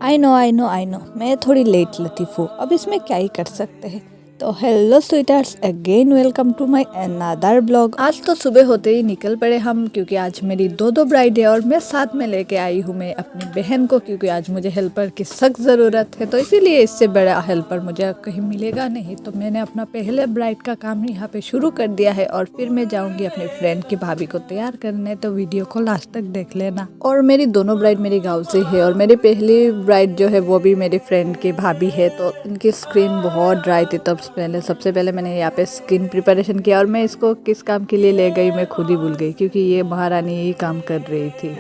I know मैं थोड़ी late लतीफ़ हूँ, अब इसमें क्या ही कर सकते हैं। तो हेलो स्वीटर्स, again welcome to my another blog. आज तो सुबह होते ही निकल पड़े हम, क्योंकि आज मेरी दो ब्राइड है और मैं साथ में लेके आई हूँ मैं अपनी बहन को, क्योंकि आज मुझे हेल्पर की सख्त ज़रूरत है। तो इसीलिए इससे बड़ा हेल्पर मुझे कहीं मिलेगा नहीं, तो मैंने अपना पहले ब्राइड का काम यहाँ पे शुरू कर दिया है और फिर मैं जाऊँगी अपनी फ्रेंड की भाभी को तैयार करने। तो वीडियो को लास्ट तक देख लेना। और मेरी दोनों ब्राइड मेरी गाँव से है और मेरी पहली ब्राइड जो है वो भी मेरी फ्रेंड की भाभी है। तो इनकी स्किन बहुत ड्राई थी, तब सबसे पहले मैंने यहाँ पे स्किन प्रिपरेशन किया और मैं इसको किस काम के लिए ले गई मैं खुद ही भूल गई, क्योंकि ये महारानी यही काम कर रही थी।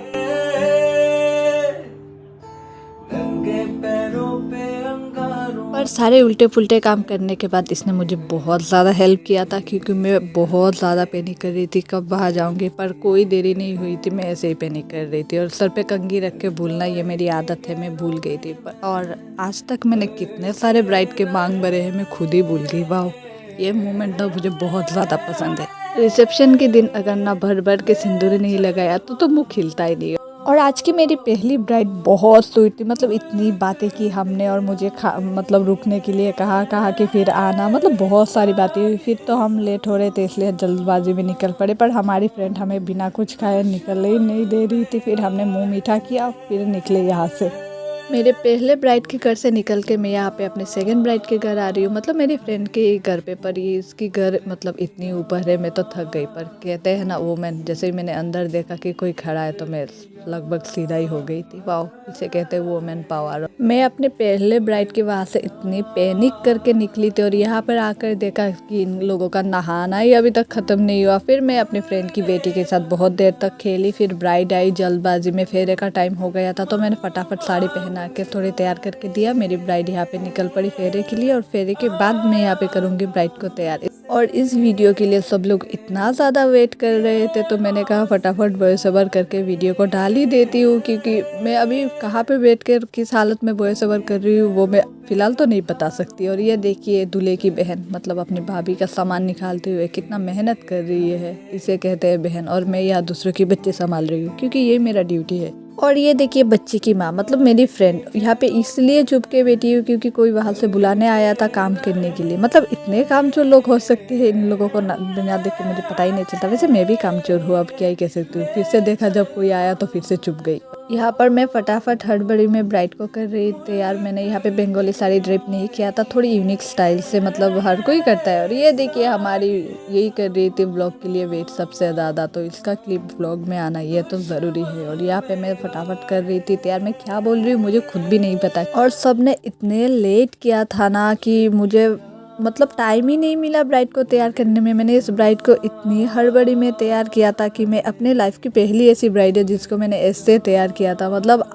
पर सारे उल्टे पुल्टे काम करने के बाद इसने मुझे बहुत ज़्यादा हेल्प किया था, क्योंकि मैं बहुत ज़्यादा पैनिक कर रही थी कब बाहर जाऊंगी। पर कोई देरी नहीं हुई थी, मैं ऐसे ही पैनिक कर रही थी और सर पे कंघी रख के भूलना ये मेरी आदत है, मैं भूल गई थी। और आज तक मैंने कितने सारे ब्राइड के मांग भरे हैं, मैं खुद ही भूल गई। वाह, ये मोमेंट ना मुझे बहुत ज़्यादा पसंद है। रिसेप्शन के दिन अगर ना भर भर के सिंदूर नहीं लगाया तो मुँह खिलता ही नहीं। और आज की मेरी पहली ब्राइड बहुत स्वीट थी, मतलब इतनी बातें की हमने और मुझे मतलब रुकने के लिए कहा कि फिर आना, मतलब बहुत सारी बातें हुई। फिर तो हम लेट हो रहे थे इसलिए जल्दबाजी में निकल पड़े, पर हमारी फ्रेंड हमें बिना कुछ खाए निकल ही नहीं दे रही थी। फिर हमने मुंह मीठा किया, फिर निकले यहाँ से। मेरे पहले ब्राइड के घर से निकल के मैं यहाँ पे अपने सेकंड ब्राइड के घर आ रही हूँ, मतलब मेरी फ्रेंड के घर पे। पर ये इसकी घर मतलब इतनी ऊपर है, मैं तो थक गई। पर कहते हैं ना वोमेन, जैसे ही मैंने अंदर देखा कि कोई खड़ा है तो मैं लगभग सीधा ही हो गई थी। वाओ, इसे कहते हैं वोमेन पावर। मैं अपने पहले ब्राइड के वहाँ से इतनी पैनिक करके निकली थी और यहाँ पर आकर देखा कि इन लोगों का नहाना ही अभी तक ख़त्म नहीं हुआ। फिर मैं अपनी फ्रेंड की बेटी के साथ बहुत देर तक खेली। फिर ब्राइड आई, जल्दबाजी में फेरे का टाइम हो गया था, तो मैंने फटाफट साड़ी पहना के थोड़ी तैयार करके दिया। मेरी ब्राइड यहाँ पे निकल पड़ी फेरे के लिए और फेरे के बाद मैं यहाँ पे करूँगी ब्राइड को तैयार। और इस वीडियो के लिए सब लोग इतना ज़्यादा वेट कर रहे थे, तो मैंने कहा फटाफट वॉइस ओवर करके वीडियो को डाल ही देती हूँ, क्योंकि मैं अभी कहाँ पे बैठ कर किस हालत में वॉइस ओवर कर रही हूँ वो मैं फ़िलहाल तो नहीं बता सकती। और ये देखिए दूल्हे की बहन, मतलब अपनी भाभी का सामान निकालते हुए कितना मेहनत कर रही है, इसे कहते हैं बहन। और मैं यहाँ दूसरों के बच्चे संभाल रही हूँ, क्योंकि ये मेरा ड्यूटी है। और ये देखिए बच्चे की माँ, मतलब मेरी फ्रेंड यहाँ पे इसलिए चुप के बैठी हूँ क्योंकि कोई वहाँ से बुलाने आया था काम करने के लिए। मतलब इतने कामचोर लोग हो सकते हैं, इन लोगों को बिना देख के मुझे पता ही नहीं चलता। वैसे मैं भी कामचोर हूँ, अब क्या ही कह सकती हूँ। फिर से देखा जब कोई आया तो फिर से चुप गई। यहाँ पर मैं फटाफट हड़बड़ी में ब्राइड को कर रही थी यार। मैंने यहाँ पे बंगाली साड़ी ड्रेप नहीं किया था, थोड़ी यूनिक स्टाइल से, मतलब हर कोई करता है। और ये देखिए हमारी यही कर रही थी ब्लॉग के लिए वेट सबसे ज़्यादा, तो इसका क्लिप ब्लॉग में आना ये तो ज़रूरी है। और यहाँ पे मैं फटाफट कर रही थी तैयार। मैं क्या बोल रही हूँ मुझे खुद भी नहीं पता। और सब ने इतने लेट किया था ना कि मुझे मतलब टाइम ही नहीं मिला ब्राइड को तैयार करने में। मैंने इस ब्राइड को इतनी हड़बड़ी में तैयार किया था कि मैं अपने लाइफ की पहली ऐसी ब्राइड है जिसको मैंने ऐसे तैयार किया था। मतलब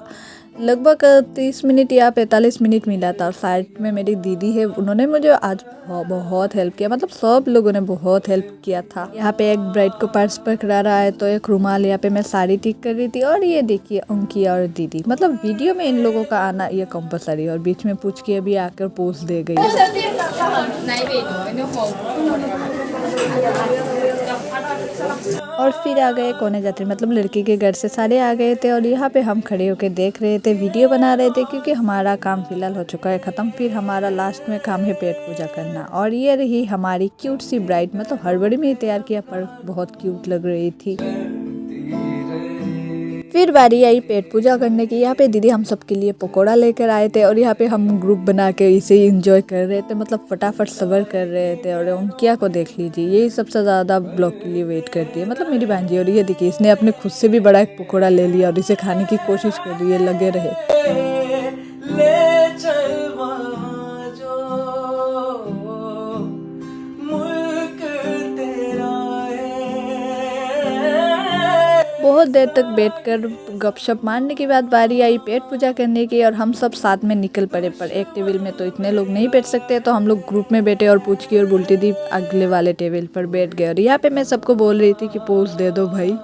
लगभग 30 मिनट या 45 मिनट मिला था। और साइड में मेरी दीदी है, उन्होंने मुझे आज बहुत हेल्प किया, मतलब सब लोगों ने बहुत हेल्प किया था। यहाँ पे एक ब्राइड को पर्स पकड़ा रहा है, तो एक रुमाल, यहाँ पे मैं साड़ी ठीक कर रही थी। और ये देखिए अंकिया और दीदी, मतलब वीडियो में इन लोगों का आना ये कंपलसरी। और बीच में पूछ के अभी आकर पोज दे गई। और फिर आ गए कौने जाते, मतलब लड़की के घर से सारे आ गए थे और यहाँ पे हम खड़े होके देख रहे थे, वीडियो बना रहे थे, क्योंकि हमारा काम फिलहाल हो चुका है ख़त्म। फिर हमारा लास्ट में काम है पेट पूजा करना। और ये रही हमारी क्यूट सी ब्राइड, मतलब हड़बड़ी में ही तैयार किया पर बहुत क्यूट लग रही थी। फिर बारी आई पेट पूजा करने की। यहाँ पे दीदी हम सब के लिए पकोड़ा लेकर आए थे और यहाँ पे हम ग्रुप बना के इसे ही इंजॉय कर रहे थे, मतलब फटाफट सबर कर रहे थे। और उनकिया को देख लीजिए, यही सबसे ज़्यादा ब्लॉग के लिए वेट करती है, मतलब मेरी भांजी। और ये देखिए इसने अपने खुद से भी बड़ा एक पकोड़ा ले लिया और इसे खाने की कोशिश कर रही है, लगे रहे। बहुत देर तक बैठकर गपशप मारने के बाद बारी आई पेट पूजा करने की और हम सब साथ में निकल पड़े। पर एक टेबल में तो इतने लोग नहीं बैठ सकते, तो हम लोग ग्रुप में बैठे और पूछ की और बोलती थी अगले वाले टेबल पर बैठ गए। और यहाँ पे मैं सबको बोल रही थी कि पोज दे दो भाई।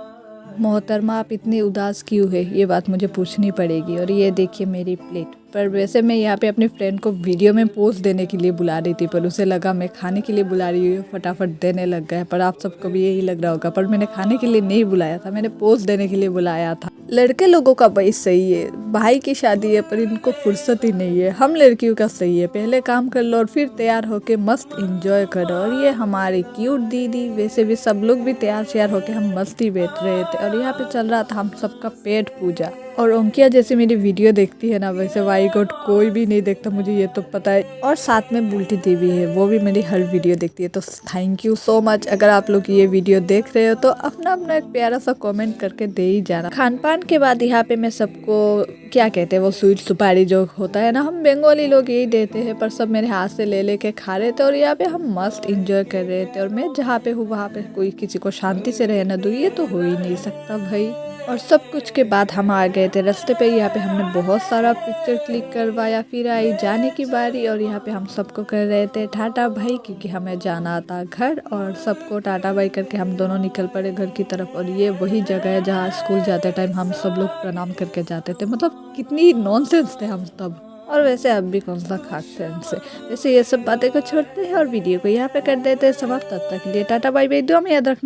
मोहतरमा आप इतनी उदास क्यों है, ये बात मुझे पूछनी पड़ेगी। और ये देखिए मेरी प्लेट, पर वैसे मैं यहाँ पे अपनी फ्रेंड को वीडियो में पोस्ट देने के लिए बुला रही थी, पर उसे लगा मैं खाने के लिए बुला रही हूँ, फटाफट देने लग गया। पर आप सबको भी यही लग रहा होगा, पर मैंने खाने के लिए नहीं बुलाया था, मैंने पोस्ट देने के लिए बुलाया था। लड़के लोगों का भाई सही है, भाई की शादी है पर इनको फुर्सत ही नहीं है। हम लड़कियों का सही है, पहले काम कर लो और फिर तैयार होके मस्त एंजॉय करो। और ये हमारी क्यूट दीदी, वैसे भी सब लोग भी तैयार श्यार होके हम मस्ती बैठ रहे थे और यहाँ पे चल रहा था हम सबका पेट पूजा। और अंकिया जैसे मेरी वीडियो देखती है ना, वैसे वाई गॉड कोई भी नहीं देखता, मुझे ये तो पता है। और साथ में बुल्टी दी भी है, वो भी मेरी हर वीडियो देखती है। तो थैंक यू सो मच। अगर आप लोग ये वीडियो देख रहे हो तो अपना अपना एक प्यारा सा कमेंट करके दे ही जाना। खान पान के बाद यहाँ पे मैं सबको क्या कहते हैं वो स्वीट सुपारी जो होता है ना, हम बंगाली लोग यही देते हैं, पर सब मेरे हाथ से ले लेके खा रहे थे और यहाँ पे हम मस्त इंजॉय कर रहे थे। और मैं जहाँ पे हूँ वहाँ पे कोई किसी को शांति से रहना दूँ, ये तो हो ही नहीं सकता भाई। और सब कुछ के बाद हम आ गए थे रास्ते पे। यहाँ पे हमने बहुत सारा पिक्चर क्लिक करवाया, फिर आई जाने की बारी और यहाँ पे हम सबको कर रहे थे टाटा भाई, क्योंकि हमें जाना था घर। और सबको टाटा भाई करके हम दोनों निकल पड़े घर की तरफ। और ये वही जगह है जहाँ स्कूल जाते टाइम हम सब लोग प्रणाम करके जाते थे। मतलब कितनी नॉनसेंस थे हम तब, और वैसे अब भी कौन सा खाक सेंस है। वैसे ये सब बातें को छोड़ते हैं और वीडियो को यहाँ पे कर देते हैं समाप्त। तब तक के लिए टाटा बाय बाय, दुआ में याद रखना।